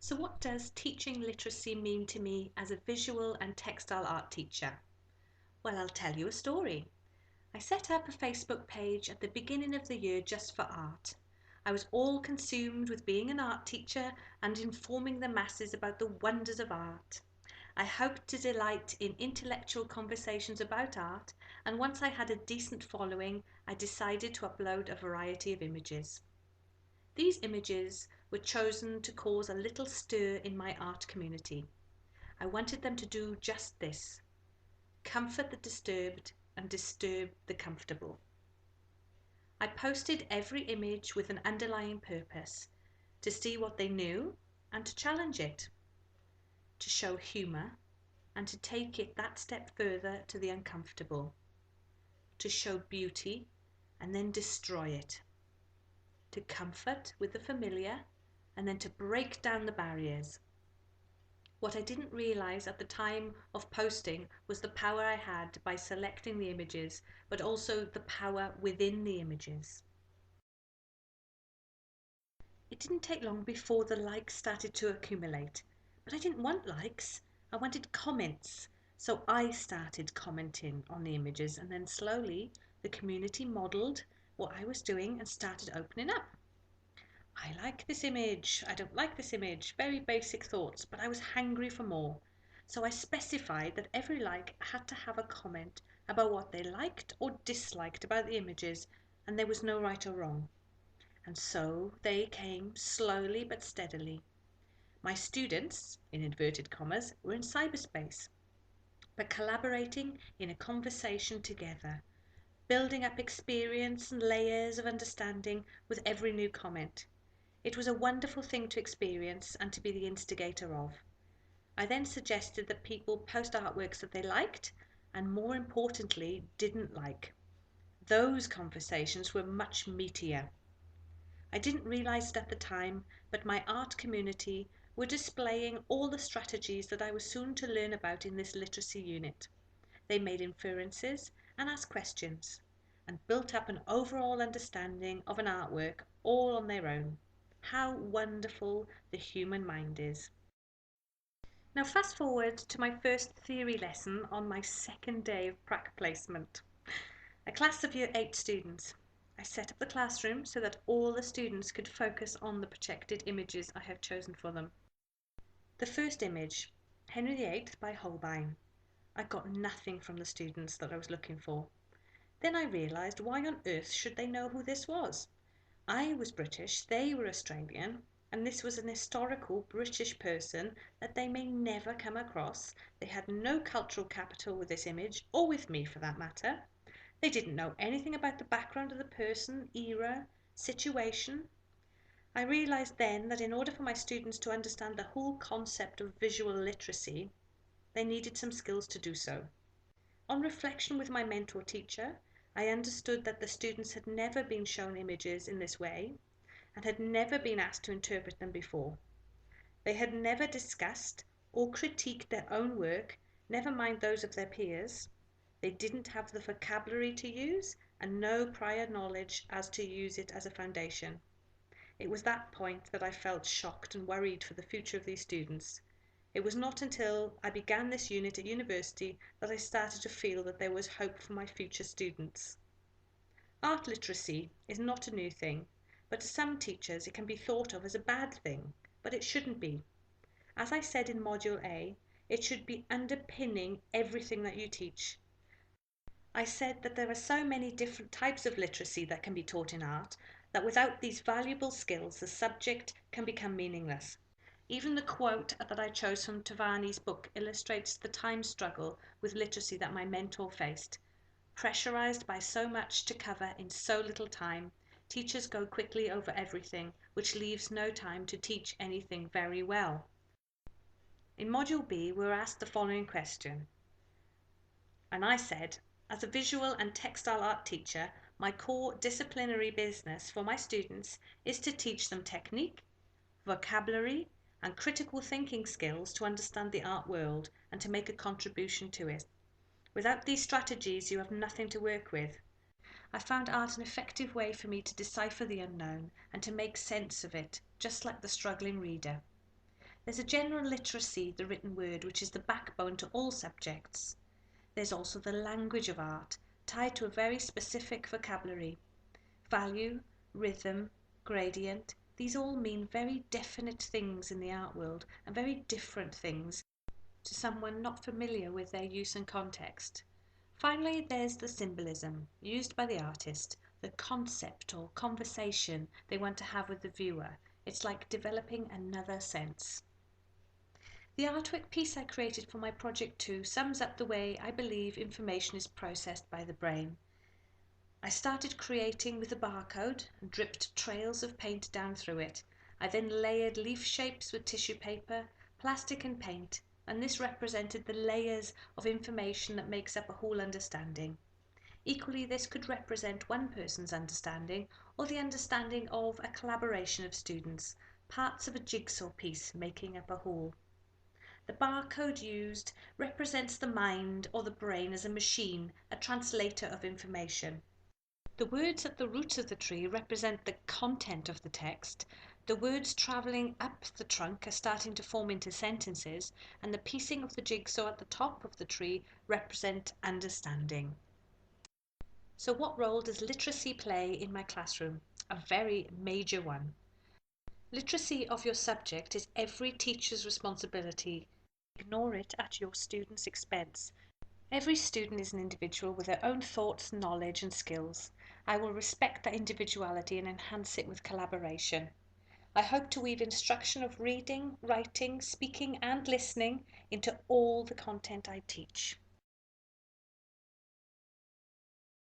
So what does teaching literacy mean to me as a visual and textile art teacher? Well, I'll tell you a story. I set up a Facebook page at the beginning of the year just for art. I was all consumed with being an art teacher and informing the masses about the wonders of art. I hoped to delight in intellectual conversations about art, and once I had a decent following, I decided to upload a variety of images. These images were chosen to cause a little stir in my art community. I wanted them to do just this: comfort the disturbed and disturb the comfortable. I posted every image with an underlying purpose: to see what they knew and to challenge it, to show humour and to take it that step further to the uncomfortable, to show beauty and then destroy it, to comfort with the familiar and then to break down the barriers. What I didn't realise at the time of posting was the power I had by selecting the images, but also the power within the images. It didn't take long before the likes started to accumulate, but I didn't want likes, I wanted comments. So I started commenting on the images, and then slowly the community modelled what I was doing and started opening up. I like this image, I don't like this image, very basic thoughts, but I was hungry for more. So I specified that every like had to have a comment about what they liked or disliked about the images, and there was no right or wrong. And so they came slowly but steadily. My students, in inverted commas, were in cyberspace, but collaborating in a conversation together, building up experience and layers of understanding with every new comment. It was a wonderful thing to experience and to be the instigator of. I then suggested that people post artworks that they liked and, more importantly, didn't like. Those conversations were much meatier. I didn't realise it at the time, but my art community were displaying all the strategies that I was soon to learn about in this literacy unit. They made inferences and asked questions, and built up an overall understanding of an artwork all on their own. How wonderful the human mind is. Now fast forward to my first theory lesson on my second day of prac placement. A class of year 8 students. I set up the classroom so that all the students could focus on the projected images I have chosen for them. The first image, Henry VIII by Holbein. I got nothing from the students that I was looking for. Then I realised, why on earth should they know who this was? I was British, they were Australian, and this was an historical British person that they may never come across. They had no cultural capital with this image, or with me for that matter. They didn't know anything about the background of the person, era, situation. I realised then that in order for my students to understand the whole concept of visual literacy, they needed some skills to do so. On reflection with my mentor teacher, I understood that the students had never been shown images in this way and had never been asked to interpret them before. They had never discussed or critiqued their own work, never mind those of their peers. They didn't have the vocabulary to use and no prior knowledge as to use it as a foundation. It was that point that I felt shocked and worried for the future of these students. It was not until I began this unit at university that I started to feel that there was hope for my future students. Art literacy is not a new thing, but to some teachers it can be thought of as a bad thing, but it shouldn't be. As I said in Module A, it should be underpinning everything that you teach. I said that there are so many different types of literacy that can be taught in art that without these valuable skills the subject can become meaningless. Even the quote that I chose from Tavani's book illustrates the time struggle with literacy that my mentor faced. Pressurized by so much to cover in so little time, teachers go quickly over everything, which leaves no time to teach anything very well. In Module B, we were asked the following question, and I said, as a visual and textile art teacher, my core disciplinary business for my students is to teach them technique, vocabulary, and critical thinking skills to understand the art world and to make a contribution to it. Without these strategies, you have nothing to work with. I found art an effective way for me to decipher the unknown and to make sense of it, just like the struggling reader. There's a general literacy, the written word, which is the backbone to all subjects. There's also the language of art, tied to a very specific vocabulary. Value, rhythm, gradient, these all mean very definite things in the art world and very different things to someone not familiar with their use and context. Finally, there's the symbolism used by the artist, the concept or conversation they want to have with the viewer. It's like developing another sense. The artwork piece I created for my project 2 sums up the way I believe information is processed by the brain. I started creating with a barcode and dripped trails of paint down through it. I then layered leaf shapes with tissue paper, plastic and paint, and this represented the layers of information that makes up a whole understanding. Equally, this could represent one person's understanding or the understanding of a collaboration of students, parts of a jigsaw piece making up a whole. The barcode used represents the mind or the brain as a machine, a translator of information. The words at the roots of the tree represent the content of the text. The words travelling up the trunk are starting to form into sentences, and the piecing of the jigsaw at the top of the tree represent understanding. So what role does literacy play in my classroom? A very major one. Literacy of your subject is every teacher's responsibility. Ignore it at your students' expense. Every student is an individual with their own thoughts, knowledge and skills. I will respect that individuality and enhance it with collaboration. I hope to weave instruction of reading, writing, speaking and listening into all the content I teach.